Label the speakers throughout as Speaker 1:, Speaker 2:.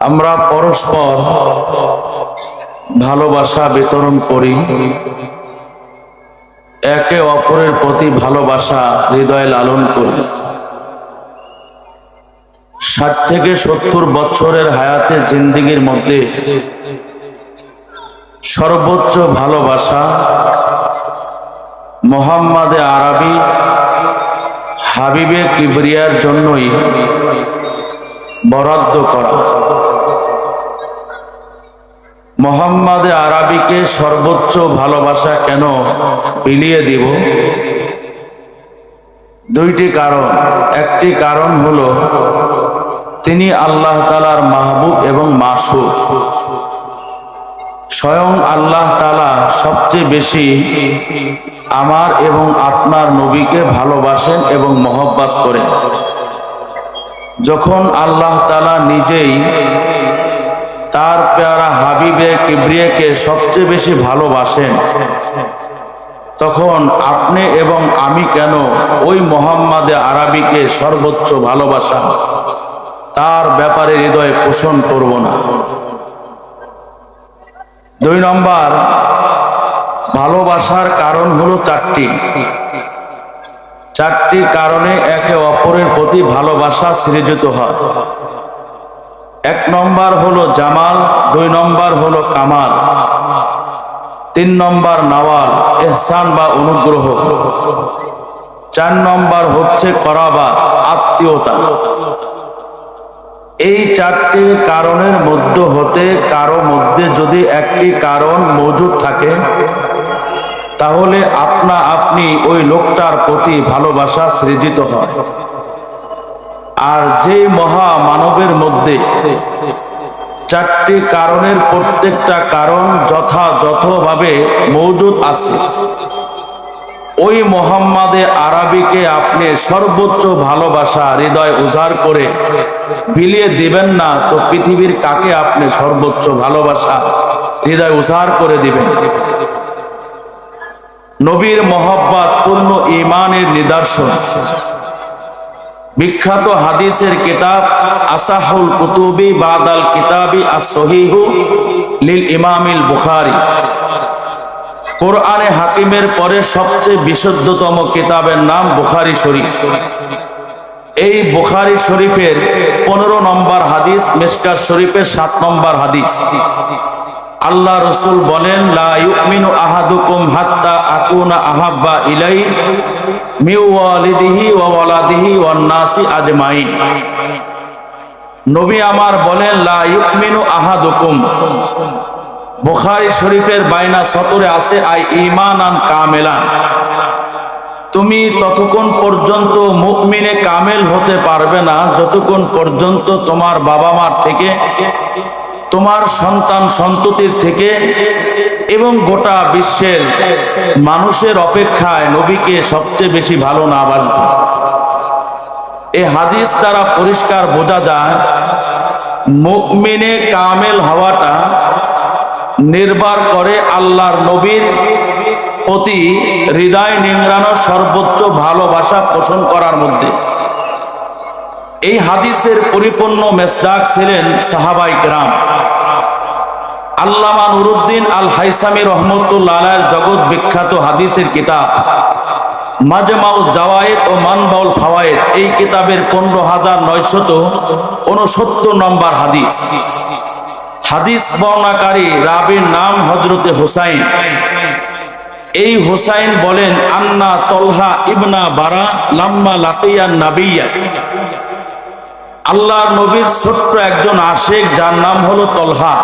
Speaker 1: আমরা পরস্পর ভালোবাসা বিতরণ করি, একে অপরের প্রতি ভালোবাসা হৃদয়ে লালন করি। 60 থেকে 70 বছরের হায়াতে জিন্দেগির মধ্যে সর্বোচ্চ ভালোবাসা মোহাম্মদে আরবি হাবিবে কিবরিয়ার জন্যই বরাদ্দ করা। মোহাম্মদে আরবিকে সর্বোচ্চ ভালোবাসা কেন বিলিয়ে দিব? দুইটি কারণ। একটি কারণ হলো তিনি আল্লাহ তাআলার মাহবুব এবং মাসুক। স্বয়ং আল্লাহ তাআলা সবচেয়ে বেশি আমার এবং আপনার নবীকে ভালোবাসেন এবং মহব্বত করেন। যখন আল্লাহ তাআলা নিজেই তার প্যারা হাবিবে কিবরিয়াকে সবচেয়ে বেশি ভালোবাসেন, তখন আপনি এবং আমি কেন ওই মোহাম্মদে আরবিকে সর্বোচ্চ ভালোবাসা তার ব্যাপারে হৃদয়ে পোষণ করব না? 2 নম্বর, ভালোবাসার কারণ হলো 4টি কারণে একে অপরের প্রতি ভালোবাসা সৃজিত হয়। 1 নম্বর হলো জামাল, 2 নম্বর হলো কামাল, 3 নম্বর নওয়াল ইহসান বা অনুগ্রহ, 4 নম্বর হচ্ছে করাবা আত্মীয়তা। এই 4টি কারণের মধ্যে হতে কারো মধ্যে যদি একটি কারণ মজুদ থাকে, তাহলে আপনি ওই লোকটার প্রতি ভালোবাসা সৃজিত হয়। আর যে মহা মানবের মধ্যে 4টি কারণের প্রত্যেকটা কারণ যথাযথভাবে মজুদ আছে, ওই মোহাম্মদে আরবিকে আপনি সর্বোচ্চ ভালোবাসা হৃদয় উজাড় করে বিলিয়ে দিবেন না, তো পৃথিবীর কাকে আপনি সর্বোচ্চ ভালোবাসা হৃদয় উজাড় করে দিবেন? নবীর মহব্বত পূর্ণ ঈমানের নিদর্শন। বিখ্যাত হাদিসের কিতাব আসাহুল কুতুবি বাদাল কিতাবি আস-সহিহু লিল ইমামিল বুখারী, কোরআনে হাকিমের পরে সবচেয়ে বিশুদ্ধতম কিতাবের নাম বুখারী শরীফ। এই বুখারী শরীফের 15 নম্বর হাদিস, মিশকাত শরীফের 7 নম্বর হাদিস। আল্লাহ রসুল বলেন, লা ইউমিনু আহাদুকুম হাত্তা আকুনা আহাব্বা ইলাইহি মিন ওয়ালিদিহি ওয়া ওয়ালাদিহি ওয়ান নাসি আজমাইন। নবী আমার বলেন, লা ইউমিনু আহাদুকুম, বুখারী শরীফের বাইনা সতরে আছে আই ঈমানান কামেলান, তুমি ততক্ষণ পর্যন্ত মুমিনে কামেল হতে পারবে না যতক্ষণ পর্যন্ত তোমার বাবা মার থেকে, তোমার সন্তান সন্ততির থেকে এবং গোটা বিশ্বের মানুষের অপেক্ষায় নবীকে সবচেয়ে বেশি ভালো না বাসবে। এই হাদিস দ্বারা পরিষ্কার বোঝা যায় মুমিনে কামেল হওয়াটা নির্ভর করে আল্লাহর নবীর প্রতি হৃদয় নিংড়ানো সর্বোচ্চ ভালোবাসা পোষণ করার মধ্যে। এই হাদিসের পরিপূর্ণ মেসদাক ছিলেন সাহাবায়ে কেরাম। আল্লামা নুরুদ্দিন আল হাইসামি রহমতুল্লাহ আলাইহির জগৎ বিখ্যাত হাদিসের কিতাব মাজমাউজ জাওয়ায়েদ ও মানবাউল ফাওয়ায়েদ, এই কিতাবের 15,969 নম্বর হাদিস। হাদিস বর্ণনাকারী রাবীর নাম হযরতে হুসাইন। এই হুসাইন বলেন, আন্না তলহা ইবনা বারা লাম্মা লাকিয়ান নাবিয়্যা, আল্লাহর নবীর ছোট্ট একজন আশিক যার নাম হলো তলহা।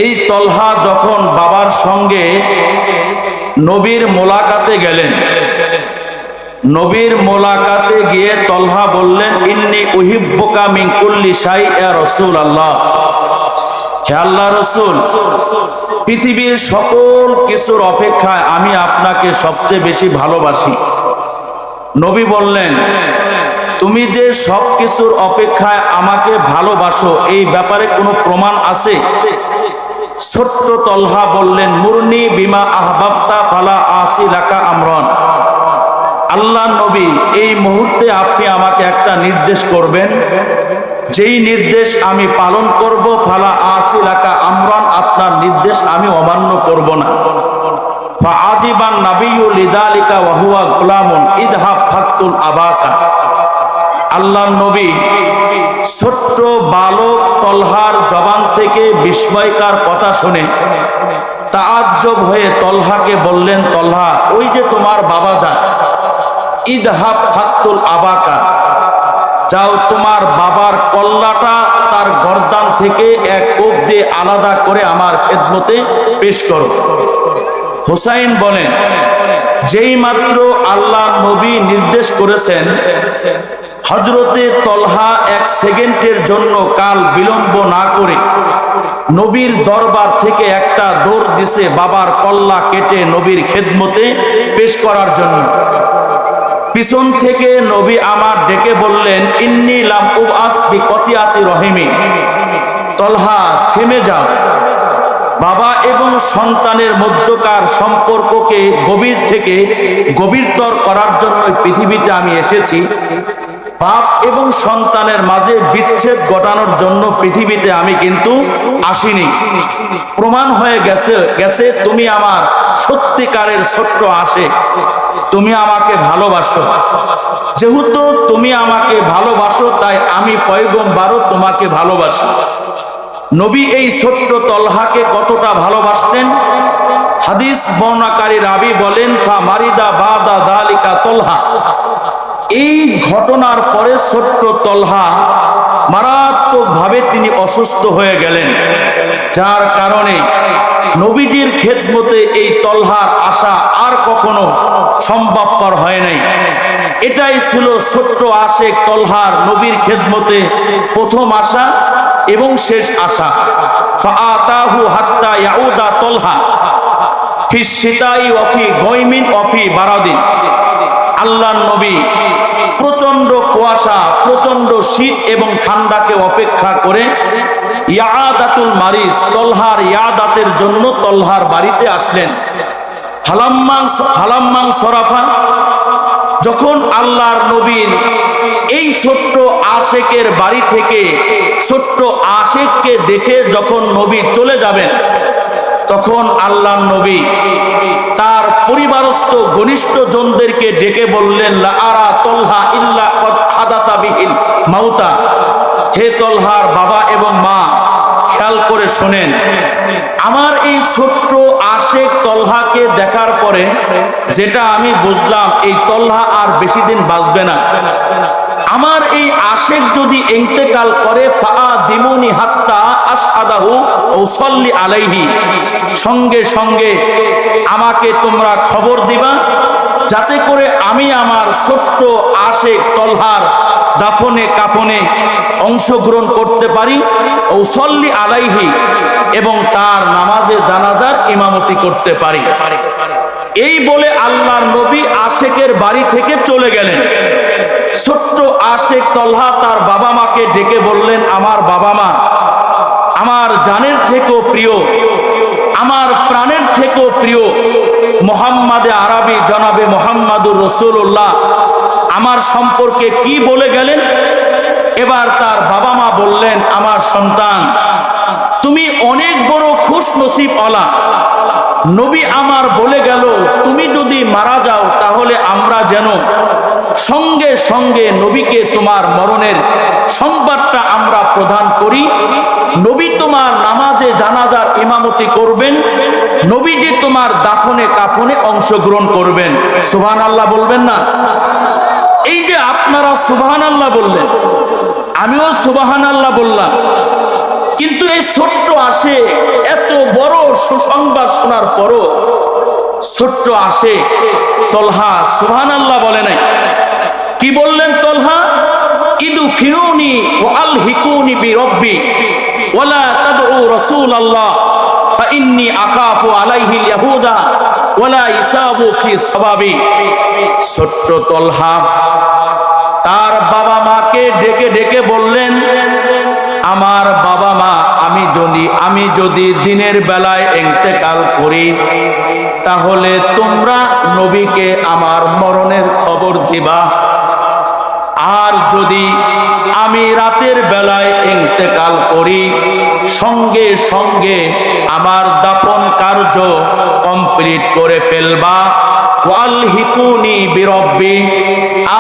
Speaker 1: এই তলহা যখন বাবার সঙ্গে নবীর মোলাকাতে গেলেন, নবীর মোলাকাতে গিয়ে তলহা বললেন, ইন্নী উহিব্বুকা মিন কুল্লি শাই ইয়া রাসূলুল্লাহ, হে আল্লাহ রসুল, পৃথিবীর সকল কিছুর অপেক্ষায় আমি আপনাকে সবচেয়ে বেশি ভালোবাসি। নবী বললেন, তুমি যে সব কিছুর অপেক্ষায় আমাকে ভালোবাসো, এই ব্যাপারে কোনো প্রমাণ আছে? ছোট্ট তলহা বললেন, মুরনি বিমা আহবাবতা ফালা আসি লাকা আমরান, আল্লাহ নবী এই মুহূর্তে আপনি আমাকে একটা নির্দেশ করবেন, যেই নির্দেশ আমি পালন করব, ফালা আসিলাকা আমরান, আপনার নির্দেশ আমি অমান্য করব না। ফাআদিবান নাবিয়্যু লিযালিকা ওয়া হুয়া গুলামুন ইযহাব ফাকতুল আবাকা। আল্লাহর নবী ছোট্ট বালক তলহার জবান থেকে বিস্ময়কর কথা শুনে তাআজ্জব হয়ে তলহাকে বললেন, তলহা, ওই যে তোমার বাবা যান, ইযহাব ফাকতুল আবাকা, যাও তোমার বাবার কল্লাটা তার গর্দান থেকে এক কোপ দিয়ে আলাদা করে আমার খেদমতে পেশ করো। হুসাইন বলেন, যেই মাত্র আল্লাহ নবী নির্দেশ করেছেন, হযরতে তলহা এক সেকেন্ডের জন্য কাল বিলম্ব না করে নবীর দরবার থেকে একটা দৌড় দিছে বাবার কল্লা কেটে নবীর খেদমতে পেশ করার জন্য। পিছন থেকে নবী আমার ডেকে বললেন, ইন্নী লাম উবআস বিকতিয়াতি রহিমি, তলহা থেমে যাও, বাবা এবং সন্তানের মধ্যকার সম্পর্ককে গভীর থেকে গভীরতর করার জন্য পৃথিবীতে আমি এসেছি। বাপ এবং সন্তানের মাঝে বিচ্ছেদ ঘটানোর জন্য পৃথিবীতে আমি কিন্তু আসিনি। প্রমাণ হয়ে গেছে তুমি আমার সত্যিকারের ছোট্ট আশিক, তুমি আমাকে ভালোবাসো। যেহেতু তুমি আমাকে ভালোবাসো, তাই আমি পয়গম্বরও তোমাকে ভালোবাসি। নবী এই ছোট্ট তলহাকে কতটা ভালোবাসতেন, হাদিস বর্ণনাকারী রাবী বলেন, ফা মারিদা বাদা যালিকা তলহা, এই ঘটনার পরে ছোট্ট তলহা মারাত্মকভাবে তিনি অসুস্থ হয়ে গেলেন, যার কারণে নবীজির খেদমতে এই তলহার আশা আর কখনো সম্ভবপর হয় নাই। এটাই ছিল ছোট্ট আশিক তলহার নবীর খেদমতে প্রথম আশা এবং শেষ আশা। ফাআতাহু হাত্তা ইয়াউদা তলহা ফি শিতাই ওয়া ফি গায়মিন ওয়া ফি বারাদিন। আল্লাহর নবী প্রচন্ড কুয়াশা, প্রচন্ড শীত এবং ঠান্ডাকে অপেক্ষা করে ইয়াদাতুল মারিজ, তলহার ইয়াদাতের জন্য তলহার বাড়িতে আসলেন। হালাম্মাং সরাফা, যখন আল্লাহর নবীর এই ছোট্ট আশিকের বাড়ি থেকে ছোট্ট আশিককে দেখে যখন নবী চলে যাবেন, তখন আল্লাহর নবী তার পরিবারস্থ ঘনিষ্ঠ জনদেরকে ডেকে বললেন, লা আরা তলহা ইল্লা কদ হাদাতা বিহিল মাউতা, হে তলহার বাবা এবং মা, খেয়াল করে শোনেন, আমার এই ছোট্ট আশিক তলহাকে দেখার পরে যেটা আমি বুঝলাম, এই তলহা আর বেশি দিন বাঁচবে না। আমার এই আশিক যদি ইন্তেকাল করে, ফাআদিমুনি হাত্তা আশহাদাহু ওয়া উসাল্লি আলাইহি, সঙ্গে সঙ্গে আমাকে তোমরা খবর দিবা, যাতে করে আমি আমার ছোট্ট আশিক তলহার দাফনে কাফনে অংশগ্রহণ করতে পারি, ও উসাল্লি আলাইহি, এবং তার নামাজে জানাজার ইমামতি করতে পারি। এই বলে আল্লাহর নবী আশিকের বাড়ি থেকে চলে গেলেন। ছোট্ট আশিক তলহা তার বাবা মাকে ডেকে বললেন, আমার বাবা মা, আমার জানের থেকেও প্রিয়, আমার প্রাণের থেকেও প্রিয় মুহাম্মাদে আরবি জনাবে মুহাম্মাদুর রাসূলুল্লাহ আমার সম্পর্কে কি বলে গেলেন। এবার তার বাবা মা বললেন, আমার সন্তান, তুমি অনেক বড় খুশ নসিব ওয়ালা। নবী আমার বলে গেল, তুমি যদি মারা যাও তাহলে আমরা যেন সঙ্গে সঙ্গে নবীকে তোমার মরণের সংবাদটা আমরা প্রদান করি। নবী তোমার নামাজে জানাজার ইমামতি করবেন, নবীজি তোমার দাফনে কাফনে অংশগ্রহণ করবেন। সুবহানাল্লাহ বলবেন না? এই যে আপনারা সুবহানাল্লাহ বললেন, আমিও সুবহানাল্লাহ বললাম, কিন্তু এই ছোট্ট আশিক এত বড় সুসংবাদ শোনার পরও ছোট্ট আশিক তলহা সুবহানাল্লাহ বলে নাই। কি বললেন তলহা? ইদু ফিরুনি ওয়া আলহিকুনি বিরব্বি ওয়ালা তাদউ রাসূলুল্লাহ ফাইন্নী আখাফু আলাইহিল ইয়াহুদা ওয়ালা ইসাবু ফি সাবাবি। ছোট্ট তলহা তার বাবা মাকে ডেকে ডেকে বললেন, আমার বাবা মা, আমি যদি দিনের বেলায় ইন্তেকাল করি, তাহলে তোমরা নবীকে আমার মরণের খবর দিবা, আর যদি আমি রাতের বেলায় ইন্তেকাল করি, সঙ্গে সঙ্গে আমার দাফন কার্য কমপ্লিট করে ফেলবা। ওয়ালহিকুনি বিরব্বি,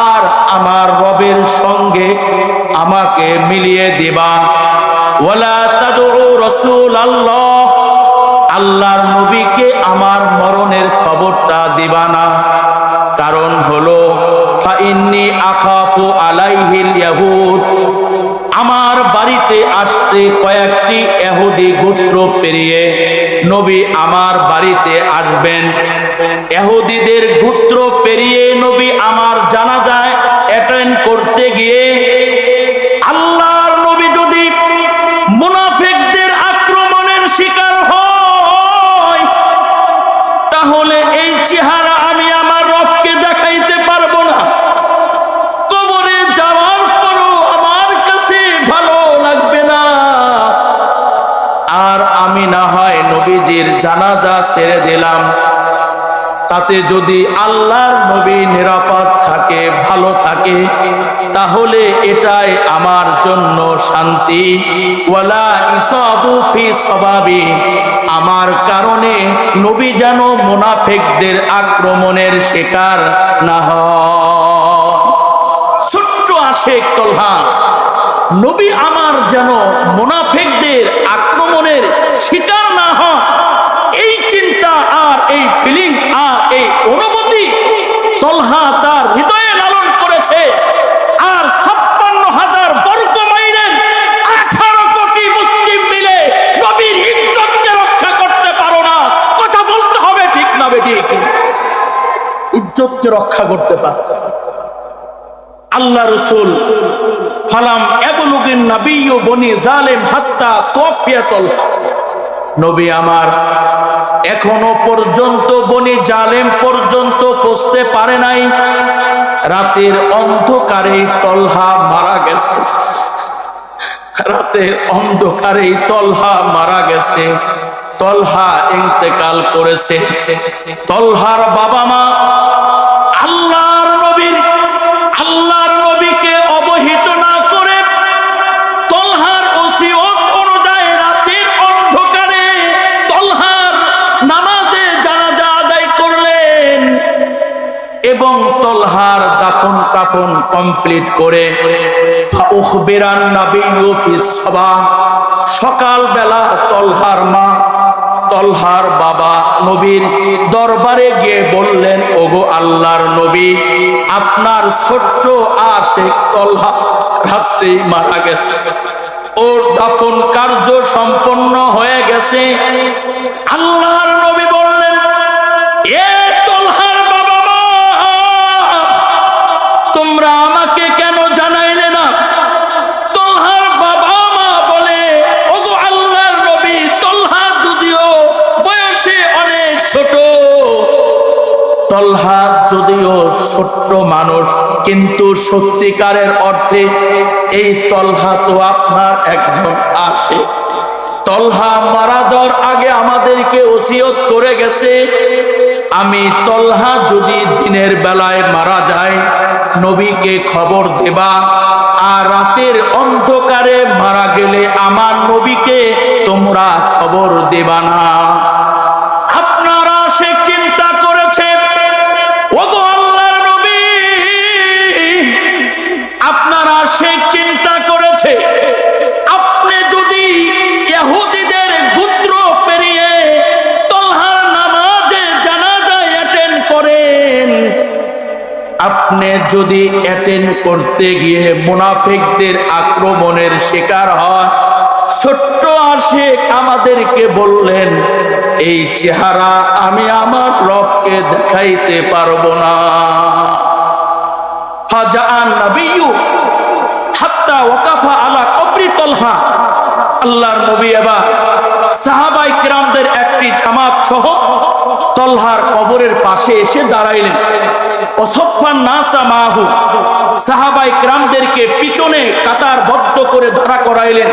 Speaker 1: আর আমার রবের সঙ্গে আমাকে মিলিয়ে দিবা। ওয়ালা তাদউ রাসূলাল্লাহ, আল্লাহর নবীকে আমার মরণের খবরটা দিবা না। কারণ হলো ফাইন্নি আখাফু আলাইহিল ইয়াহুদ, আমার বাড়িতে আসতে কয়েকটি ইহুদি গোত্র পেরিয়ে নবী আমার বাড়িতে আসবেন। ইহুদিদের গোত্র পেরিয়ে নবী আমার জানাজায় অ্যাটেন্ড করতে গিয়ে আল্লাহর নবী যদি মুনাফিকদের আক্রমণের শিকার হয়, তাহলে এই চেহারা আমি আমার রবকে দেখাইতে পারবো না। কবরে যাওয়ার পরও আমার কাছে ভালো লাগবে না। আর আমি না হয় নবীজির জানাজা ছেড়ে দিলাম, তাতে যদি আল্লাহর নবী নিরাপদ থাকে, ভালো থাকে, তাহলে এটাই আমার জন্য শান্তি। ওয়ালা ইসাবু ফি সবাবি, আমার কারণে নবী যেন মুনাফিকদের আক্রমণের শিকার না হয়। ছোট্ট আশেক তলহা, নবী আমার যেন মুনাফিকদের আক্রমণের শিকার না হয়, এই চিন্তা আর এই ফিলিংস আর এই অনুভূতি তলহা তার হৃদয়ে লালন করেছে। আর ৫৬,০০০ বর্গ মাইলের ১৮ কোটি মুসলিম মিলে নবীর ইজ্জতকে রক্ষা করতে পারো না। কথা বলতে হবে, ঠিক না বেঠিক? ইজ্জতকে রক্ষা করতে পারো। আল্লাহ রাসূল ফালাম এবলুগিন নাবিয়্যু বনি জালিম হাত্তা তুওফিয়া তলহা, নবী আমার এখনো পর্যন্ত বনি জালেম পর্যন্ত পৌঁছতে পারে নাই। রাতের অন্ধকারে তলহা মারা গেছে, রাতের অন্ধকারে তলহা মারা গেছে। তলহা ইন্তেকাল করেছে। তলহার বাবা মা আল্লাহর নবীকে অবহিত না করে তলহার ওসিয়ত অনুযায়ী রাতের অন্ধকারে তলহার নামাজে জানাজা আদায় করলেন এবং তলহার দাফন কাফন কমপ্লিট করে উখবিরান নাবিয়্যু ফিস সাবাহ, সকাল বেলা তলহার মা তলহার বাবা নবীর দরবারে গিয়ে বললেন, ওগো আল্লাহর নবী, আপনার ছোট্ট আশেক তলহা রাত্রে মারা গেছে, ওর দাফন কার্য সম্পন্ন হয়ে গেছে। আল্লাহর নবী বললেন, এ তলহার বাবা মা, তোমরা আমাকে কেন জানাইলে না? তলহার বাবা মা বলে, ওগো আল্লাহর নবী, তলহা যদিও বয়সে অনেক ছোট, তলহা যদিও ছোট্ট মানুষ, কিন্তু সত্যিকারের অর্থে এই তলহা তো আপনার একজন আশেক। তলহা মারা যাওয়ার আগে আমাদেরকে ওসিয়ত করে গেছে, আমি তলহা যদি দিনের বেলায় মারা যায় নবীকে খবর দেবা, আর রাতের অন্ধকারে মারা গেলে আমার নবীকে তোমরা খবর দেবা না। আপনারা সে চিন্তা করেছে, ওগো আল্লাহর নবী, আপনারা সে চিন্তা করেছে, আপনি যদি ইহুদিদের গোত্র পেরিয়ে তলহার নামাজে জানাজায় অ্যাটেন্ড করেন, আপনি যদি অ্যাটেন্ড করতে গিয়ে মুনাফিকদের আক্রমণের শিকার হয়, ছোট্ট আশেক আমাদেরকে বললেন, এই চেহারা আমি আমার রবকে দেখাইতে পারবো না। ফাজাআন নাবিয়্যু হাত্তা ওয়াকাফা আলা কবরি তলহা, আল্লাহর নবী এবার সাহাবায়ে কিরামদের একটি জামাত সহ তলহার কবরের পাশে এসে দাঁড়াইলেন। ওয়াসাফান নাসা মাহু, সাহাবায়ে কিরামদেরকে পিছনে কাতারবদ্ধ করে দাঁড়া করাইলেন।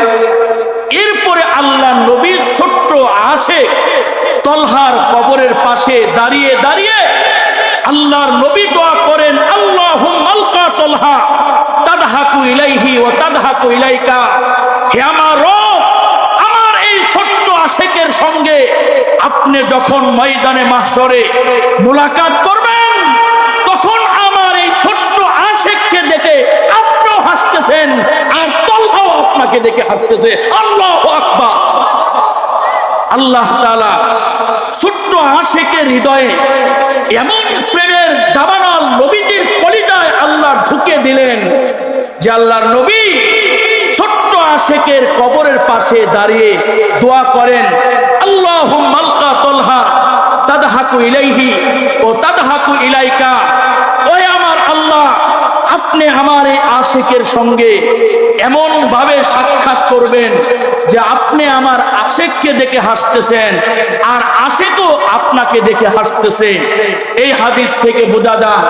Speaker 1: এরপরে আল্লাহর নবীর ছোট্ট আশেক তলহার কবরের পাশে দাঁড়িয়ে দাঁড়িয়ে আল্লাহর নবী দোয়া করেন, আল্লাহুম্মা আলকা তলহা আদহাকু ইলাইহি ওয়া তাদহাকু ইলাইকা, হে আমার রব, আমার এই ছোট্ট আশিকের সঙ্গে আপনি যখন ময়দানে মাহশরে মুলাকাত করবেন, তখন আমার এই ছোট্ট আশিককে দেখে আপনিও হাসতেছেন আর তলহাও আপনাকে দেখে হাসতেছে। আল্লাহু আকবার। আল্লাহ তাআলা ছোট্ট আশিকের হৃদয়ে এমন প্রেমের দাবানল নবীজির কলিজায় আল্লাহ ঢুকে দিলেন যে আল্লাহর নবী ছোট্ট আশিকের কবরের পাশে দাঁড়িয়ে দোয়া করেন, আল্লাহুম্মা আলকা তলহা তাদহাকু ইলাইহি ও তাদহাকু ইলাইকা। ওহে আমার আল্লাহ, আপনি আমার এই আশিকের সঙ্গে এমন ভাবে সাক্ষাৎ করবেন যে আপনি আমার আশিককে দেখে হাসতেছেন আর আশিকও আপনাকে দেখে হাসতেছে। এই হাদিস থেকে বোঝা যায়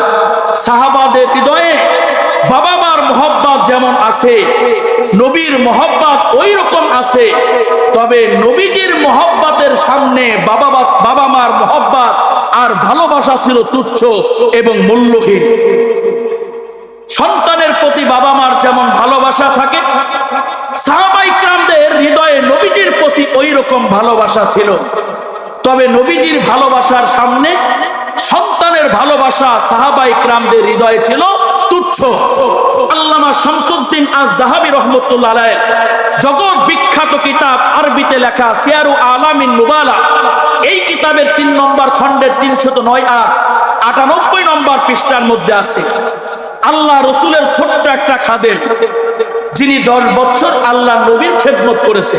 Speaker 1: সাহাবাদের হৃদয়ে বাবা মার মহব্বত যেমন আছে, নবীর মহব্বত ওই রকম আছে। তবে নবীজির মহব্বতের সামনে বাবা মার মহব্বত আর ভালোবাসা ছিল তুচ্ছ এবং মূল্যহীন। সন্তানের প্রতি বাবা মার যেমন ভালোবাসা থাকে, সাহাবায়ে কিরামদের হৃদয়ে নবীজির প্রতি ওই রকম ভালোবাসা ছিল। তবে নবীজির ভালোবাসার সামনে সন্তানের ভালোবাসা সাহাবায়ে কিরামদের হৃদয়ে ছিল তুচ্ছ। আল্লামা শামসুদ্দিন আয-যাহাবী রাহমাতুল্লাহ আলাইহি জগৎ বিখ্যাত কিতাব আরবিতে লেখা সিয়ারু আলামিন নুবালা, এই কিতাবের 3 নম্বর খণ্ডের 309 আর 98 নম্বর পৃষ্ঠার মধ্যে আছে আল্লাহ রসুলের ছোট্ট একটা খাদেম যিনি 10 বছর আল্লাহ নবীর খেদমত করেছে,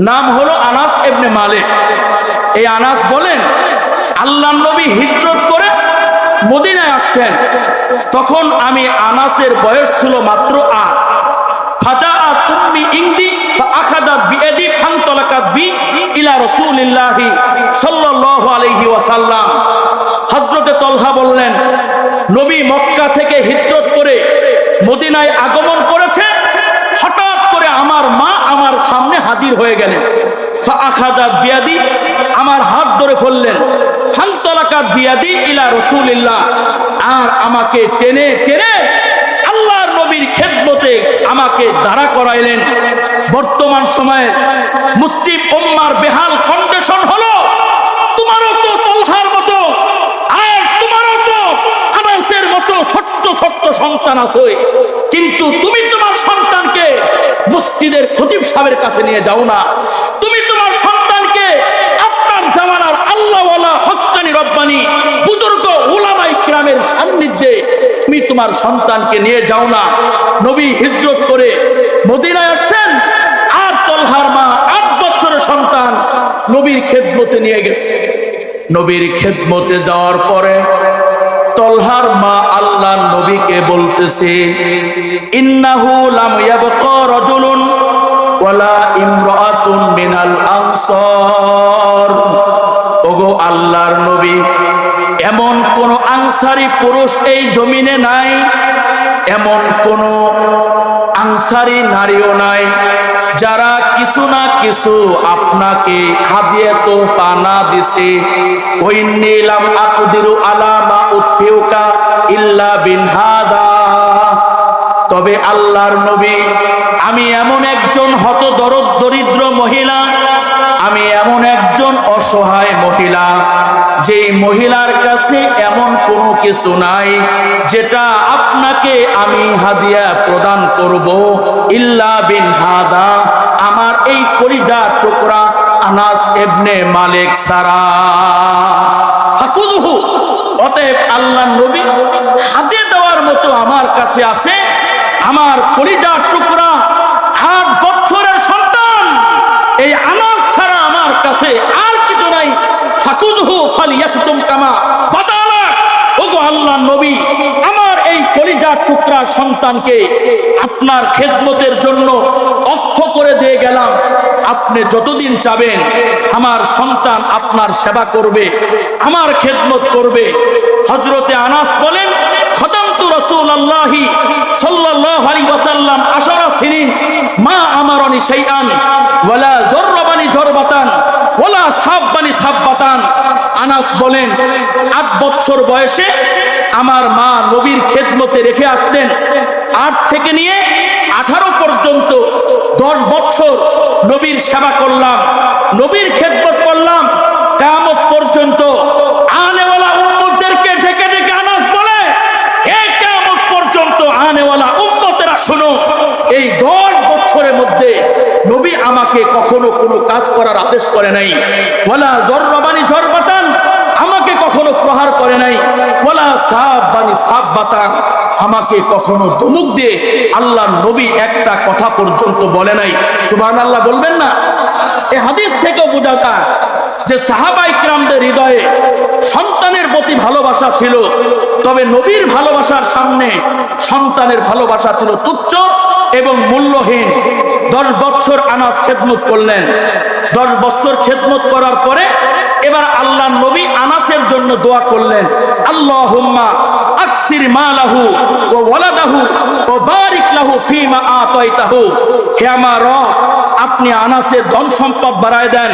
Speaker 1: নাম হলো আনাস ইবনে মালিক। এই আনাস বলেন, আল্লাহ নবী হিজরত করে মদিনায় আসছেন, তখন আমি আনাসের বয়স ছিল মাত্র 8। ফাজাআত উম্মি ইনদি ফাআখাযাত বিয়াদি ফানতালাকাত বি ইলা রাসূলিল্লাহি সাল্লাল্লাহু আলাইহি ওয়াসাল্লাম। হযরতে তলহা বললেন, নবী মক্কা থেকে হিজরত করে মদিনায় আগমন করেছে, হঠাৎ করে আমার মা আমার সামনে হাজির হয়ে গেলেন। ফাআখাযাত বিয়াদি, আমার হাত ধরে ফেললেন। ফানতালাকাত বিয়াদি ইলা রাসূলিল্লাহ, আর আমাকে টেনে টেনে আল্লাহর নবীর খেদমতে আমাকে দাঁড়া করাইলেন। বর্তমান সময়ে মুসলিম উম্মার বেহাল কন্ডিশন হলো, তোমারও তো তলহার মতো আর তোমারও তো আনাসের মতো ছোট্ট ছোট্ট সন্তান আছে, কিন্তু তুমি তোমার সন্তানকে মসজিদের খতিব সাহেবের কাছে নিয়ে যাও না, তুমি তোমার সন্তানকে আপনার জামানার আল্লাহওয়ালা হক্কানি রব্বানি বুজুর্গ উলামায়ে কিরামের সান্নিধ্যে তুমি তোমার সন্তানকে নিয়ে যাও না। নবী হিজরত করে মদিনায় আসছেন আর তলহার মা 8 বছরের সন্তান নবীর খেদমতে নিয়ে গেছে। নবীর খেদমতে যাওয়ার পরে তলহার মা আল্লাহ নবীকে বলতেছে, ইন্নাহু লাম ইয়াবকা রাজুলুন ওয়ালা ইমরাআতুন মিনাল আনসার। ওগো আল্লাহর নবী, এমন কোন আনসারী পুরুষ এই জমিনে নাই, এমন কোন আনসারী নারীও নাই যারা কিছু না কিছু আপনাকে হাদিয়াত পানা দিছে। ওয়াইন্নী লাম আকদিরু আলা মা উতিউকা ইল্লা বিন হাদা। তবে আল্লাহর নবী, আমি এমন একজন হতদরিদ্র মহিলা, আমি এমন একজন অসহায় মহিলা, যে মহিলার কাছে এমন কোনো কিছু নাই যেটা আপনাকে আমি হাদিয়া প্রদান করব, ইল্লা বিন হাদা, আমার এই কলিজার টুকরা আনাস ইবনে মালিক সারা। ফাকুযুহু, অতএব আল্লাহর নবী হাদিয়া দেওয়ার মতো আমার কাছে আছে আমার কলিজার টুকরা 8 বছরের সন্তান, এই আনাস ছাড়া আমার কাছে আর কিছু নাই। ফাকুযুহু ফালিয়াকুতুম কামা বাদালা। ওগো আল্লাহর নবী, আমার এই কলিজার টুকরা সন্তানকে আপনার খেদমতের জন্য অর্থ করে দিয়ে গেলাম। আপনি যতদিন চাবেন আমার সন্তান আপনার সেবা করবে, আমার খেদমত করবে। হযরতে আনাস বলেন, খতামতু রাসূলুল্লাহি সাল্লাল্লাহু আলাইহি ওয়াসাল্লাম 10 সিনিন মা আমারানি শাইআন ওয়ালা জরবানি জরবাতান ওয়ালা সাববানি সাববাতান। আনাস আনাস বলেন 8 বছর বয়সে আমার মা নবীর খেদমতে রেখে আসলেন। 8 থেকে নিয়ে 18 পর্যন্ত 10 বছর নবীর সেবা করলাম, নবীর খেদমত করলাম কিয়ামত পর্যন্ত। আনেওয়ালা উম্মতদেরকে ডেকে ডেকে আনাস বলে, হে কিয়ামত পর্যন্ত আনেওয়ালা উম্মতেরা শোনো, এই 10 বছরের মধ্যে নবী আমাকে কখনো কোনো কাজ করার আদেশ করে নাই। ওয়ালা জরবানি জরবাতান, আমাকে কখনো প্রহার করে নাই। ওয়ালা সাববানি সাববাতান, আমাকে কখনো ধমক দিয়ে আল্লাহর নবী একটা কথা পর্যন্ত বলে নাই। সুবহানাল্লাহ বলবেন না? এই হাদিস থেকে বোঝা যায় যে সাহাবায়ে কিরামদের হৃদয়ে সন্তানের প্রতি ভালোবাসা ছিল, তবে নবীর ভালোবাসার সামনে সন্তানের ভালোবাসা ছিল তুচ্ছ এবং মূল্যহীন। 10 বছর আনাস খেদমত করলেন। 10 বছর খেদমত করার পরে এবার আল্লাহর নবী আনাসের জন্য দোয়া করলেন, আল্লাহুম্মা আকসির মালাহু ওয়া ওয়ালাদাহু ওয়া বারিক লাহু ফীমা আতাইতাহু। হে আমার রব, আপনি আনাসের ধন সম্পদ বাড়ায় দেন,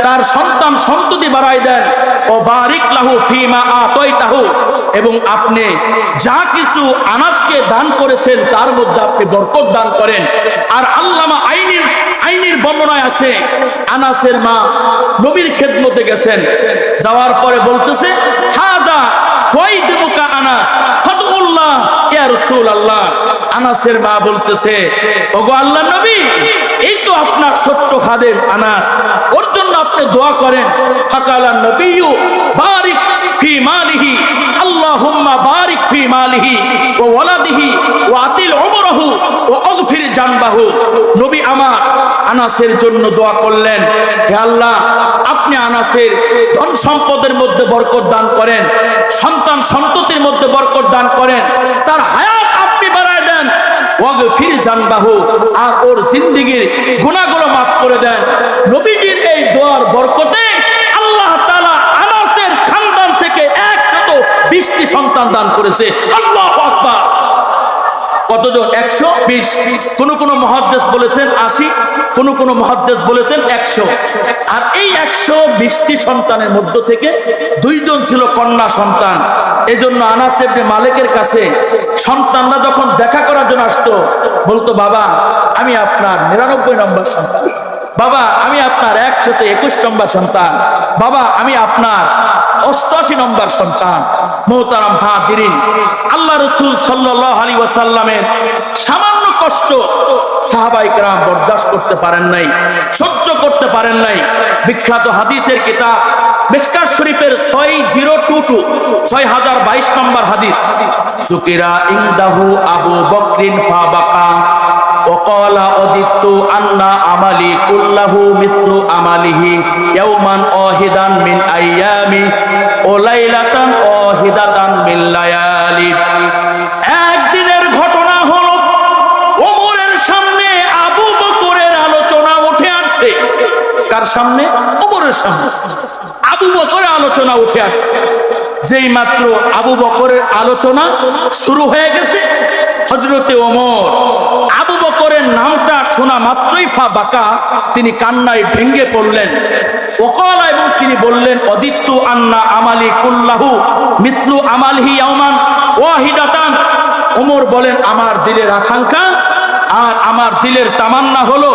Speaker 1: তার সন্তান সন্ততি বাড়ায় দেন। ও বারিক লাহু ফীমা আতাইতাহু, এবং আপনি যা কিছু আনাসকে দান করেছেন তার মধ্যে আপনি বরকত দান করেন। আর আল্লামা আইনির বর্ণনায় আছে আনাসের মা নবীর খেদমতে গেছেন, যাওয়ার পরে বলতেছে, হাদা ফাইদুকা আনাস ফাদুল্লাহ ইয়া রাসূলুল্লাহ। আনাসের মা বলতেছে, ওগো আল্লাহর নবী, এই তো আপনার ছোট্ট খাদেম আনাস, ওর জন্য আপনি দোয়া করেন। ফাকালান নবিয়্যু বারিক ফি মালিহি, আল্লাহুম্মা বারিক ফি মালিহি ওয়া ওয়ালাদিহি ওয়া আতিল উমরাহু ওয়া আগফির জানবাহু। নবী আমার আনাসের জন্য দোয়া করলেন, হে আল্লাহ, আপনি আনাসের ধন সম্পদের মধ্যে বরকত দান করেন, সন্তান সন্ততির মধ্যে বরকত দান করেন, তার হায়াত আপনি বাড়ায় দেন, ওয়াগফির জানবাহু, আর ওর জিন্দেগীর গুনাহগুলো মাফ করে দেন। নবীজির এই দোয়ার বরকতে আল্লাহ তাআলা আনাসের খানদান থেকে 120টি সন্তান দান করেছে। আল্লাহু আকবার। কতজন? 120। কোন মুহাদ্দিস বলেছেন 80, কোন মুহাদ্দিস বলেছেন 100। আর এই 120টি সন্তানের মধ্য থেকে 2 জন ছিল কন্যা সন্তান। এজন্য আনাস ইবনে মালিকের কাছে সন্তানরা যখন দেখা করার জন্য আসতো, বলতো, বাবা আমি আপনার 99 নম্বর সন্তান, বাবা আমি আপনার 121 নম্বর সন্তান, বাবা আমি আপনার 88 নম্বর সন্তান। মোহতারাম হাজিরিন, আল্লাহ রাসূল সাল্লাল্লাহু আলাইহি ওয়াসাল্লামের সামান্য কষ্ট সাহাবায়ে কেরাম বরদাশত করতে পারেন নাই, সহ্য করতে পারেন নাই। বিখ্যাত হাদিসের কিতাব মিশকাত শরীফের 6022 নম্বর হাদিস, সুকিরা ইনদাহু আবু বকরিন ফাবাকা وقال أوددت أن عملي كله مثل عمله يوما واحدا من أيامي وليلة واحدة من ليالي। একদিনের ঘটনা হলো, ওমরের সামনে আবু বকরের আলোচনা উঠে আসছে। কার সামনে? ওমরের সামনে আবু বকরের আলোচনা উঠে আসছে। যেই মাত্র আবু বকরের আলোচনা শুরু হয়ে গেছে, হযরতে ওমর আবু বকরের নামটা শোনা মাত্রই ফাবাকা, তিনি কান্নায় ভেঙে পড়লেন। ওয়াকালা, এবং তিনি বললেন, অদিত্তু আন্না আমালি কুল্লাহু মিসলু আমালিহি ইয়াওমান ওয়াহিদাতান। ওমর বলেন, আমার দিলের আকাঙ্ক্ষা আর আমার দিলের তামান্না হলো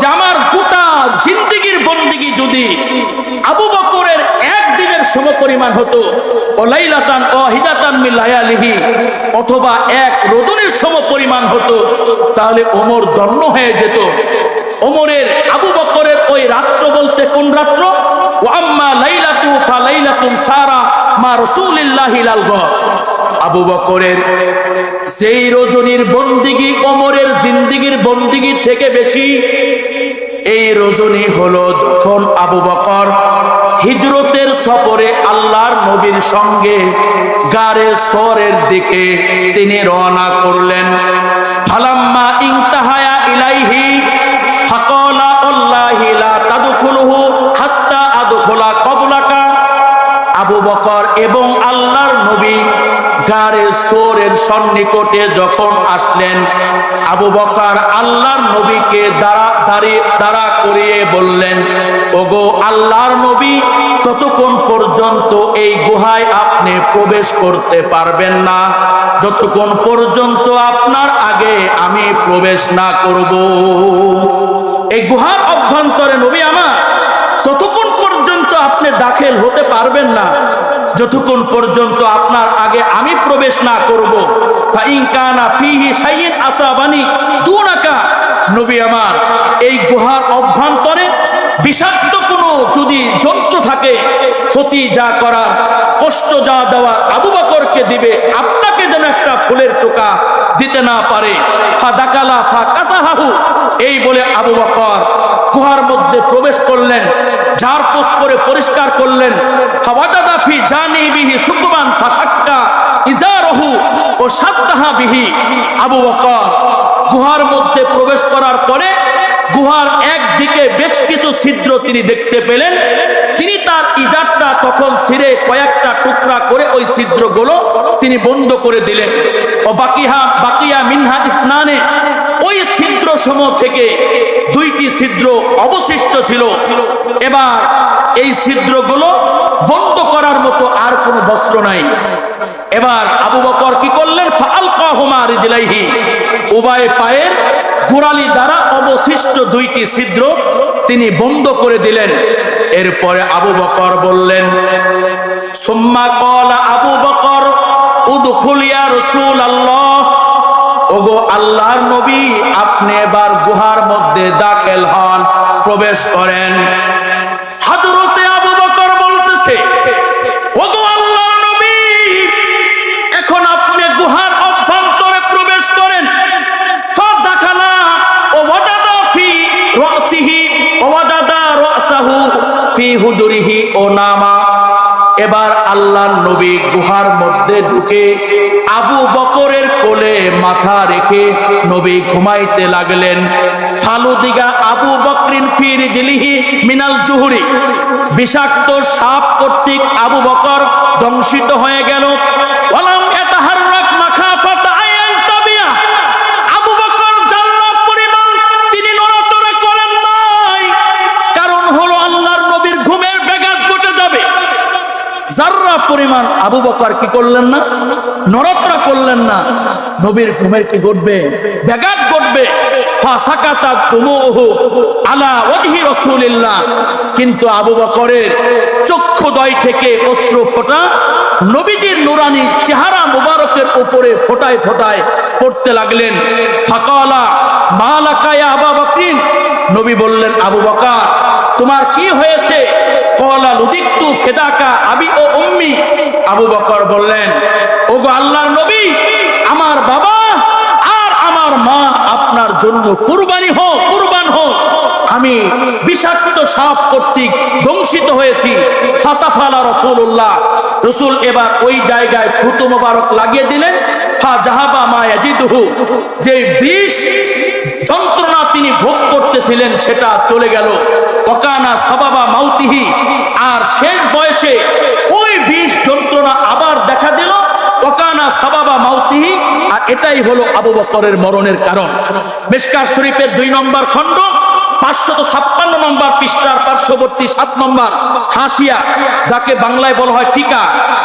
Speaker 1: যে আমার গোটা জিন্দেগীর বন্দেগী যদি আবু বকরের একদিনের সমপরিমাণ হতো, ওলাইলাতান ওয়াহিদাতান মিন লায়ালিহি, অথবা এক রজনীর সমপরিমাণ হতো, তাহলে ওমর ধন্য হয়ে যেত। ওমরের আবু বকরের ওই রাত্র বলতে কোন রাত্র? ওয়া আম্মা লাইলাতু ফালাইলাতুন সারা মা রাসূলিল্লাহি লাল গর। আবু বকরের সেই রজনীর বন্দেগী ওমরের জিন্দেগীর বন্দেগীর থেকে বেশি। এই রজনী হলো যখন আবু বকর হিজরতের সফরে আল্লাহর নবীর সঙ্গে গারে সরের দিকে তিনি রওনা করলেন। ফালাম্মা ইনতাহায়া ইলাইহি ফাকালা আল্লাহি লা তাদখুলুহু হাত্তা আদখুলা ক্বাবলাকা। আবু বকর এবং আল্লাহর নবী গারে সোরের সন্নিকটে যখন আসলেন, আবু বকর আল্লাহর নবীকে দাঁড়া করিয়ে বললেন, ওগো আল্লাহর নবী, ততক্ষণ পর্যন্ত পর্যন্ত এই গুহায় আপনি প্রবেশ করতে পারবেন না, যতক্ষণ পর্যন্ত আপনার আগে আমি প্রবেশ না করব। এই গুহার অভ্যন্তরে নবী আমার ততক্ষণ পর্যন্ত আপনি দাখিল হতে পারবেন না, যতক্ষণ পর্যন্ত আপনার আগে আমি প্রবেশ না করব। ফাইন কানা ফিহি শাইইন আসাবানি দুনাকা, নবী আমার এই গুহার অভ্যন্তরে বিষাক্ত কোনো যদি যন্ত্র থাকে, ক্ষতি যা করার, কষ্ট যা দেওয়ার আবু বকরকে দিবে, আপনাকে যেন একটা ফুলের টোকা দিতে না পারে। ফা দাকালা ফা কাসাহাহু, এই বলে আবু বকর গুহার মধ্যে প্রবেশ করলেন, ঝাড়পোছ করে পরিষ্কার করলেন। ফাওয়াদাদা ফি জানিবিহি সুকবান ফাশাক্কা ইজারহু ও সাত্তাহা বিহি। আবু বকর গুহার মধ্যে প্রবেশ করার পরে গুহার একদিকে বেশ কিছু ছিদ্র তিনি দেখতে পেলেন। তিনি তার ইজারটা তখন ছিঁড়ে কয়েকটা টুকরা করে ওই ছিদ্রগুলো তিনি বন্ধ করে দিলেন। ও বাকিয়া মিনহা ইসনানে, ওই ছিদ্র সমূহ থেকে দুইটি ছিদ্র অবশিষ্ট ছিল। এবার এই ছিদ্রগুলো বন্ধ করার মতো আর কোনো বস্ত্র নাই। এবার আবু বকর কি করলেন? ফাআলকাহুমা রিজলাইহি, উভয় পায়ের গোড়ালি দ্বারা অবশিষ্ট দুইটি ছিদ্র তিনি বন্ধ করে দিলেন। এরপরে আবু বকর বললেন, সুম্মা ক্বালা আবু বকর উদখুল ইয়া রাসূলুল্লাহ, ওগো আল্লাহর নবী আপনি এবার গুহার মধ্যে দাখিল হন, প্রবেশ করেন। হযরতে আবু বকর বলতেছে, ওগো আল্লাহর নবী এখন আপনি গুহার অভ্যন্তরে প্রবেশ করেন। ফা দাখালা ও ওয়াদাদা ফি রাসিহি ওয়া ওয়াদাদা রাসাহু ফি হুজুরিহি ও নামা। এবার আল্লাহর নবী গুহার মধ্যে ঢুকে আবু বকরের কোলে মাথা রেখে নবী ঘুমাইতে লাগলেন। ফালুদিগা আবু বকরিন ফি রিজলিহি মিনাল জুহুরি, বিষাক্ত সাপ কর্তৃক আবু বকর দংশিত হয়ে গেল। ওয়ালাম ইয়াতাহাররাক মাখাফাতা আয়ান তাবিয়া, আবু বকর যারা পরিমাণ তিনি নড়াচড়া করেন নাই, কারণ হলো আল্লাহর নবীর ঘুমের ব্যাঘাত ঘটে যাবে। যারা পরিমাণ আবু বকর কি করলেন না? নড়াচড়া করলেন না। নবীর ঘুমের কি ঘটবে? ব্যাঘাত ঘটবে। ফাসাকাতা দুমুহু আলা ওয়াজহি রাসূলিল্লাহ, কিন্তু আবু বকরের চক্ষুদ্বয় থেকে অশ্রু ফোঁটা নবীজির নুরানি চেহারা মুবারকের উপরে ফোঁটায় ফোঁটায় পড়তে লাগলেন। ফাকালা মালাকা ইয়া আবু বকরিন, নবী বললেন, আবু বকর তোমার কি হয়েছে? ক্বালা লুদিকতু ফিদাকা আবি ও উম্মি, আবু বকর বললেন, ওগো আল্লাহর নবী আমার বাবা আর আমার মা আপনার জন্য কুরবানি হোক, কুরবান হোক। আমি বিষাক্ত সাপ কর্তৃক দংশিত হয়েছি। ফাতাফালা রাসূলুল্লাহ, রাসূল এবার ওই জায়গায় থুতু মোবারক লাগিয়ে দিলেন। ফা জাহাবা মা ইয়াজিদুহু, যে বিষ যন্ত্রণা তিনি ভোগ করতেছিলেন সেটা চলে গেল। ওয়াকানা সাবাবা মাউতিহি, আর শেষ বয়সে ওই বিষ যন্ত্রণা আবার দেখা দিল। ওয়াকানা সাবাবা মাউতিহি, আর এটাই হলো আবু বকরের মরণের কারণ। মিশকাত শরীফের 2 নম্বর খণ্ড 556 নম্বর পৃষ্ঠার পার্শ্ববর্তী 7 নম্বর হাসিয়া, যাকে বাংলায় বলা হয় টিকা,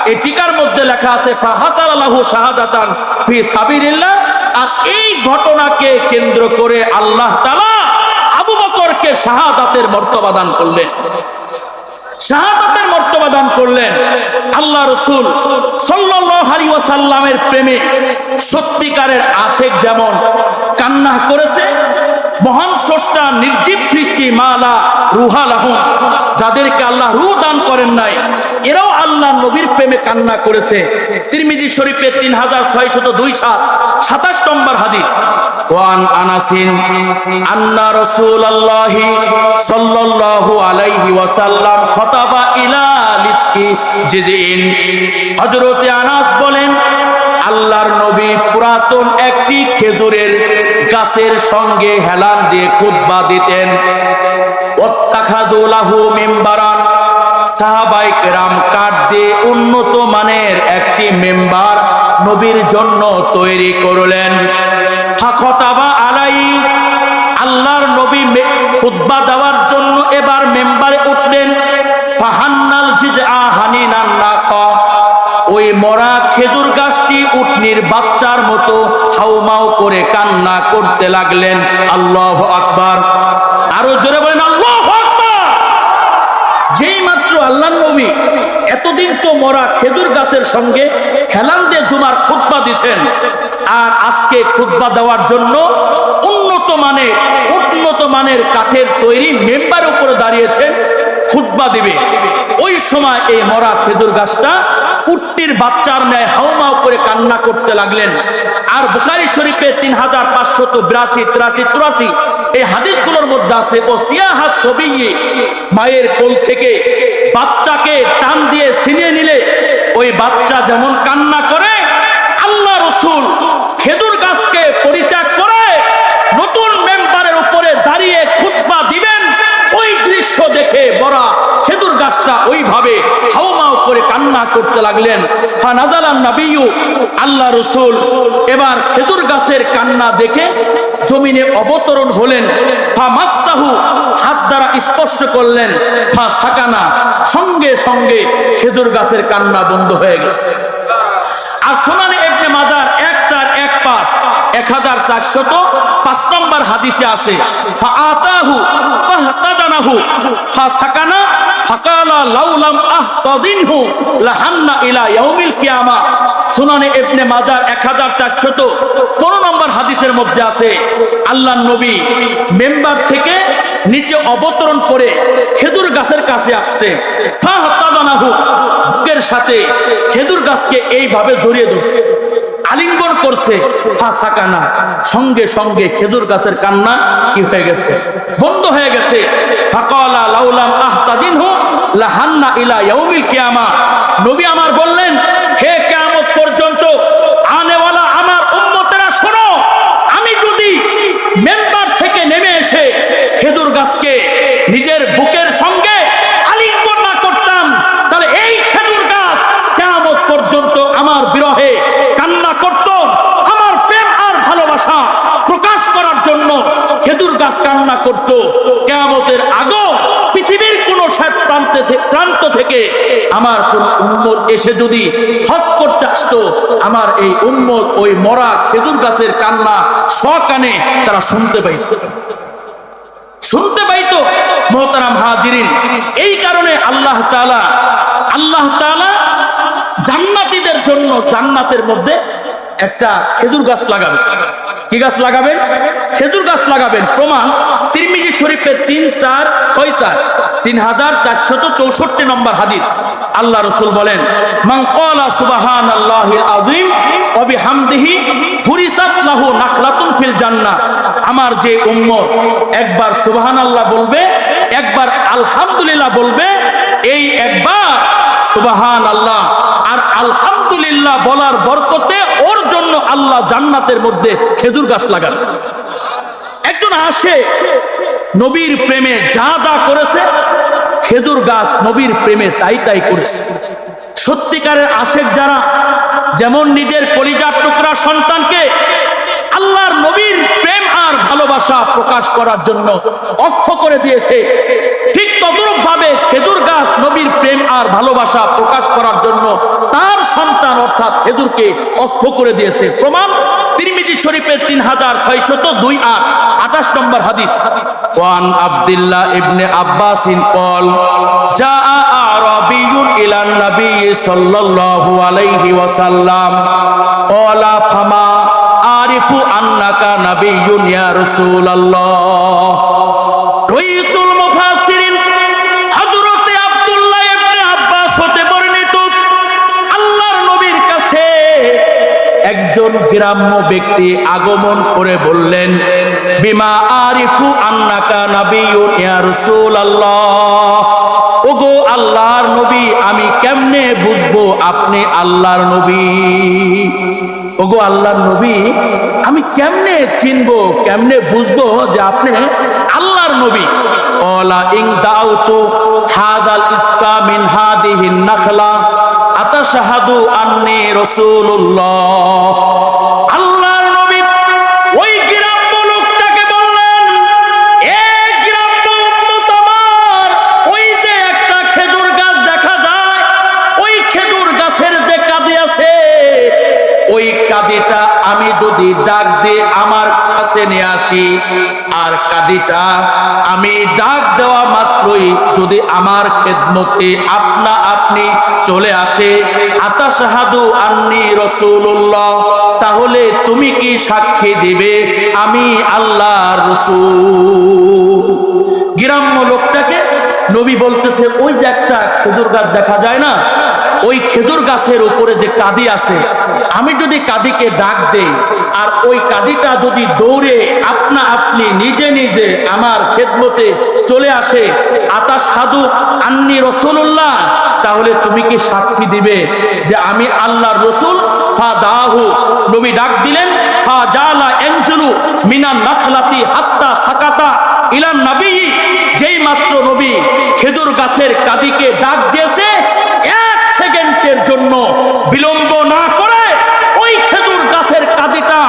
Speaker 1: এই টিকার মধ্যে লেখা আছে ফাহাসালাহু শাহাদাতান ফি সাবিলিল্লাহ। আর এই ঘটনাকে কেন্দ্র করে আল্লাহ তাআলা আবু বকরকে শাহাদাতের মর্তবা দান করলেন, শাহাদাতের মর্তবা দান করলেন। আল্লাহ রাসূল সাল্লাল্লাহু আলাইহি ওয়াসাল্লামের প্রেমে সত্যিকারের আশিক যেমন কান্না করেছে, মহান স্রষ্টা নির্জীব সৃষ্টি মালা রুহালাহুম, যাদেরকে আল্লাহ রূহ দান করেন নাই, এরাও আল্লাহ নবীর প্রেমে কান্না করেছে। তিরমিজি শরীফের 3602 27 নম্বর হাদিস। ওয়ান আনাসিন আন্না রাসূলুল্লাহি সাল্লাল্লাহু আলাইহি ওয়াসাল্লাম খতাবা ইলা লিসকি জিজিন, হযরতে আনাস বলেন আল্লাহর নবী পুরাতন একটি খেজুরের গাছের সঙ্গে হেলান দিয়ে খুতবা দিতেন। ওয়াত্তাখাযু লাহু মিম্বারান, সাহাবায়ে কেরাম কাঠ দিয়ে উন্নত মানের একটি মেম্বার নবীর জন্য তৈরি করলেন। ফাখতাবা আলাই, আল্লাহর নবী খুতবা দেওয়ার জন্য এবার মেম্বারে উঠলেন। ফাহান্নাল জিজআ হানিন খেজুর গাছটি উটনির বাচ্চার মতো হাউমাউ করে কান্না করতে লাগলেন। আল্লাহু আকবার, আরো জোরে বলেন আল্লাহু আকবার। যেই মাত্র আল্লাহর নবী এতদিন তো মরা খেজুর গাছের সঙ্গে হেলান দিয়ে জুমার খুতবা দিছেন, আর আজকে খুতবা দেওয়ার জন্য উন্নত মানের কাঠের তৈরি মেম্বার উপরে দাঁড়িয়েছেন, খুতবা দিবে। ওই সময় এই মরা খেজুর গাছটা উটনির বাচ্চার ন্যায় হাউমাউ করে কান্না করতে লাগলেন। আর বুখারী শরীফে 3582, 83, 84 এই হাদিসগুলোর মধ্যে আছে, ও সিয়াহা সবিয়্যি, মায়ের কোল থেকে বাচ্চাকে টান দিয়ে ছিনিয়ে নিলে ওই বাচ্চা যেমন কান্না করে, আল্লাহ রাসূল খেজুর গাছকে পরিত্যাগ করে নতুন মেম্বারের উপরে দাঁড়িয়ে খুতবা দিবেন, ওই দৃশ্য দেখে মরা খেজুর গাছটা ওইভাবে হাউমাউ করে কান্না করতে লাগলেন। ফানাজালান নবিয়্যু, আল্লাহ রাসূল এবার খেজুর গাছের কান্না দেখে জমিনে অবতরণ হলেন। ফামাসসাহু, হাত দ্বারা স্পর্শ করলেন। ফাসাকানা, সঙ্গে সঙ্গে খেজুর গাছের কান্না বন্ধ হয়ে গেছে। আর সুনানে ইবনে মাজাহ 1415 1405 নম্বর হাদিসে আছে, ফাআতাহু ফাহতাদানাহু ফাসাকানা ফাকালা লাউলাম আহতাদিনহু লাহান্না ইলা ইয়াউমিল কিয়ামা। সুনানে ইবনে মাজাহ 1415 নম্বর হাদিসের মধ্যে আছে, আল্লাহর নবী মেম্বার থেকে নিচে অবতরণ করে খেজুর গাছের কাছে আসছে। ফাহতাদানাহু, বুকের সাথে খেজুর গাছকে এইভাবে জড়িয়ে ধরছে, আলিঙ্গন করছে। ফাসাকানা, সঙ্গে সঙ্গে খেজুর গাছের কান্না কি হয়ে গেছে? বন্ধ হয়ে গেছে। ফাকালা লাউলাম আহতাদিনহু লাহান্না ইলা ইয়াউমিল কিয়ামা। নবী আমার বললেন, হে কিয়ামত পর্যন্ত আনেওয়ালা আমার উম্মতেরা শোনো, আমি যদি মেম্বার থেকে নেমে এসে খেজুর গাছকে নিজের বুকের সঙ্গে আলিঙ্গন না করতাম, তাহলে এই খেজুর গাছ কিয়ামত পর্যন্ত আমার বিরহে কান্না করত। আমার প্রেম আর ভালোবাসা প্রকাশ করার জন্য খেজুর গাছ কান্না করত। কিয়ামতের আগে পৃথিবীর কোন প্রান্ত থেকে আমার কোন উম্মত এসে যদি হজ করতে আসতো, আমার এই উম্মত ওই মরা খেজুর গাছের কান্না সকানে তারা শুনতে পাইতো। মোহতারাম হাজিরিন, এই কারণে আল্লাহ তাআলা জান্নাতীদের জন্য জান্নাতের মধ্যে একটা খেজুর গাছ লাগাবেন। কি গাছ লাগাবেন? খেজুর গাছ লাগাবেন। প্রমাণ তিরমিজি শরীফের 3464 নম্বর হাদিস। আল্লাহ রাসূল বলেন, মান ক্বালা সুবহানাল্লাহিল আযীম ওয়া বিহামদিহি ফুরিসাত লাহু নাখলাতুন ফিল জান্নাহ। আমার যে উম্মত একবার সুবহানাল্লাহ বলবে, একবার আলহামদুলিল্লাহ বলবে, এই একবার সুবহানাল্লাহ আর আলহামদুলিল্লাহ বলার বরকতে ওর জন্য আল্লাহ জান্নাতের মধ্যে খেজুর গাছ লাগান। একজন আসে নবীর প্রেমে যা যা করেছে, খেজুর গাছ নবীর প্রেমে তাই তাই করেছে। সত্যিকারের আশেক যারা, যেমন নিজের কলিজার টুকরা সন্তানকে আল্লাহর নবীর প্রেম আর ভালোবাসা প্রকাশ করার জন্য অক্ষ করে দিয়েছে, ঠিক তদ্রূপ ভাবে খেজুর গাছ নবীর প্রেম আর ভালোবাসা প্রকাশ করার জন্য তার সন্তান অর্থাৎ খেজুরকে অক্ষ করে দিয়েছে। প্রমাণ তিরমিজি শরীফের 3602 নম্বর হাদিস। ওয়ান আব্দুল্লাহ ইবনে আব্বাস ক্বাল জাআ আরাবিয়ুন ইলান নবী সাল্লাল্লাহু আলাইহি ওয়াসাল্লাম ক্বালা ফামা আরিফু আন্নাকা নাবিয়্যুন ইয়া রাসূলুল্লাহ। রাইসুল মুফাসসিরিন হযরতে আব্দুল্লাহ ইবনে আব্বাস হতে বর্ণিত, আল্লাহর নবীর কাছে একজন গ্রাম্য ব্যক্তি আগমন করে বললেন, বিমা আরিফু আন্নাকা নাবিয়্যুন ইয়া রাসূলুল্লাহ। ওগো আল্লাহর নবী, আমি কেমনে বুঝবো আপনি আল্লাহর নবী? ওগো আল্লাহর নবী, আমি কেমনে চিনবো, কেমনে বুঝবো যে আপনি আল্লাহর নবী? ওলা ইন দাউতু হাদাল ইসকা মিন হাদিহিন নাখলা আতাশহাদু আন্নী রাসূলুল্লাহ। আল্লাহর নবী ওই গ্রাম্য লোকটাকে বললেন, এ গ্রাম্য উম্মত আমার, ওই যে একটা খেজুর গাছ দেখা যায়, ওই খেজুর গাছের যে কাঁদি আছে যদি ডাক দিয়ে আমার কাছে নিয়ে আসি, আর কাদিটা আমি ডাক দেওয়া মাত্রই যদি আমার খেদমতে আপনা আপনি চলে আসে, আতাশহাদু আন্নী রাসূলুল্লাহ, তাহলে তুমি কি সাক্ষী দিবে আমি আল্লাহর রাসূল? গ্রাম্য লোকটাকে নবী বলতেছে, ওই যে একটা খেজুর গাছ দেখা যায় না, ওই খেজুর গাছের উপরে যে কাদি আছে, আমি যদি কাদিকে ডাক দেই আর ওই কাদিটা যদি দৌড়ে আপনা আপনি নিজে নিজে আমার খেদমতে চলে আসে, আতাশহাদু আন্নী রাসূলুল্লাহ, তাহলে তুমি কি সাক্ষী দিবে যে আমি আল্লাহর রাসূল? ফাদাহু, নবী ডাক দিলেন, ফাজালা ইয়ানজুলু মিনান নাখলাতি হাত্তা সাকাতা ইলান নবী, যেই মাত্র নবী খেজুর গাছের কাদিকে ডাক দিয়েছে, এক সেকেন্ডের জন্য বিলম্ব না করে ওই খেজুর গাছের কাদিটা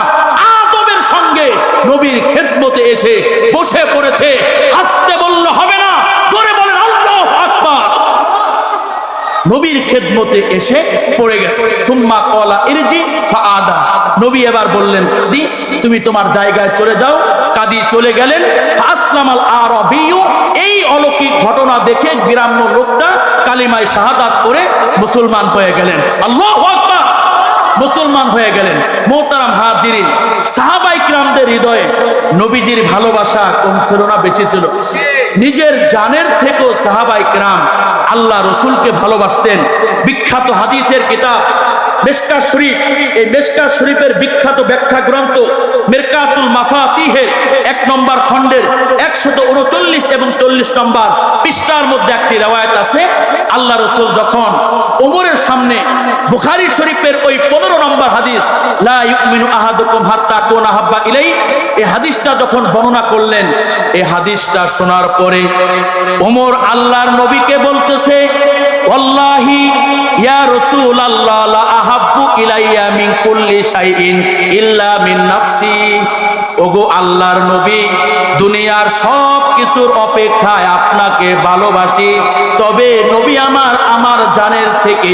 Speaker 1: আদবের সঙ্গে নবীর খেদমতে এসে বসে পড়েছে। আসতে বললে হবে না, জোরে বলেন আল্লাহু আকবার। নবীর খেদমতে এসে পড়ে গেছে। সুম্মা ক্বালা ইরজি ফাআদা, নবী এবার বললেন, কাদি তুমি তোমার জায়গায় চলে যাও। কাদি চলে গেলেন। আসলামাল আরাবিয়্যু, এই অলৌকিক ঘটনা দেখে গ্রাম্য লোকটা কালিমায়ে শাহাদাত করে মুসলমান হয়ে গেলেন। আল্লাহু আকবার, মুসলমান হয়ে গেলেন। মোহতারাম হাজিরিন, সাহাবায়ে কিরামদের হৃদয়ে নবীজির ভালোবাসা কম ছিল না, বেশি ছিল? নিজের জানের থেকেও সাহাবায়ে কিরাম আল্লাহ রসুলকে ভালোবাসতেন। বিখ্যাত হাদিসের কিতাব মিশকাত শরীফ, এই মিশকাত শরীফের বিখ্যাত ব্যাখ্যা গ্রন্থ মিরকাতুল মাফাতিহের 1 নম্বর খণ্ডের 139 এবং 40 নম্বর পৃষ্ঠার মধ্যে একটি রওয়ায়াত আছে। আল্লাহ রসুল যখন ওমরের সামনে, বুখারী শরীফের ওই 15 নম্বর হাদিস, লা ইউমিনু আহাদুকুম হাত্তা কুনা হাব্বা ইলাই, এই হাদিসটা যখন বর্ণনা করলেন, এই হাদিসটা শোনার পরে ওমর আল্লাহর নবীকে বলতেছে, ওয়াল্লাহি ইয়া রাসূলুল্লাহ লা আহাব্বু ইলাইয়া মিন কুল্লি শাইইন ইল্লা মিন নাফসি, ওগো আল্লাহর নবী, দুনিয়ার সব কিছুর অপেক্ষায় আপনাকে ভালোবাসি, তবে নবী আমার জানের থেকে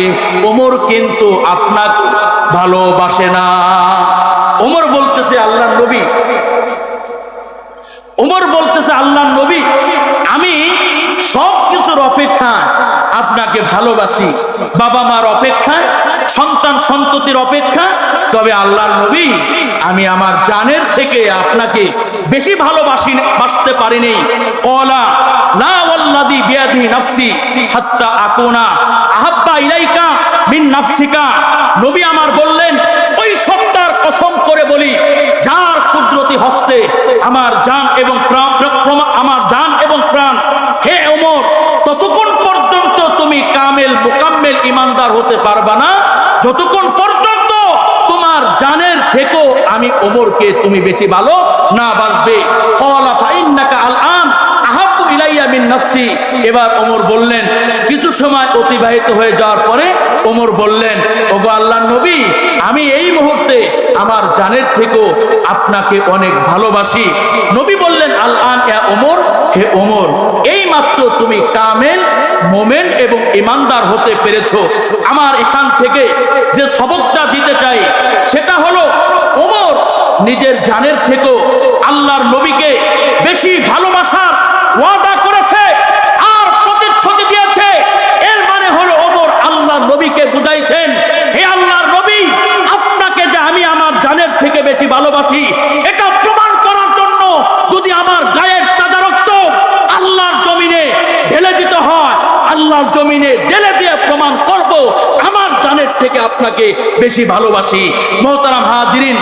Speaker 1: ওমর কিন্তু আপনাকে ভালোবাসে না। ওমর বলতেছে আল্লাহর নবী, ওমর বলতেছে আল্লাহর নবী, আমি সব কিছুর অপেক্ষায় আপনাকে ভালোবাসি, বাবা মার অপেক্ষা, সন্তান সন্ততির অপেক্ষা, তবে আল্লাহর নবী আমি আমার জানের থেকে আপনাকে বেশি ভালোবাসতে পারিনি। ক্বালা লা ওয়াল্লাযী বিয়াদিহি নাফসি হাত্তা আকুনা আহাব্বা ইলাইকা মিন নাফসিকা, নবী আমার বললেন, ওই সত্তার কসম করে বলি যার কুদরতি হস্তে আমার জান এবং প্রাণ, হে ওমর, ততক্ষণ পর্যন্ত তুমি কামেল মুকাম্মেল ঈমানদার হতে পারবা না যতক্ষণ পর্যন্ত তোমার জানের থেকেও আমি ওমরকে তুমি বেশি ভালো না বাসবে। ক্বালা ফাইন্নাকা আলআন আহাব্বু ইলাইয়া মিন নাফসি, এবার ওমর বললেন, কিছু সময় অতিবাহিত হয়ে যাওয়ার পরে ওমর বললেন, ওগো আল্লাহর নবী, আমি এই মুহূর্তে আমার জানের থেকেও আপনাকে অনেক ভালোবাসি। নবী বললেন, আলআন ইয়া ওমর, হে ওমর, এই মাত্র তুমি কামেল মোমেন এবং ঈমানদার হতে পেরেছো। আমার এখান থেকে যে সবকটা দিতে চাই সেটা হলো, ওমর নিজের জানের থেকেও আল্লাহর নবীকে বেশি ভালোবাসার ওয়াদা করেছে আর প্রতিশ্রুতি দিয়েছে। এর মানে হলো ওমর আল্লাহর নবীকে বুঝাইছেন, হে আল্লাহর নবী, আপনাকে যে আমি আমার জানের থেকে বেশি ভালোবাসি, এটা প্রমাণ করার জন্য যদি আমার গায়ের তাজা রক্ত আল্লাহর জমিনে ঢেলে দিতে হয়, আল্লাহর জমিনে ঢেলে দিয়ে প্রমাণ করব আমার জানের থেকে আপনাকে বেশি ভালোবাসি। মোহতারাম হাজিরিন,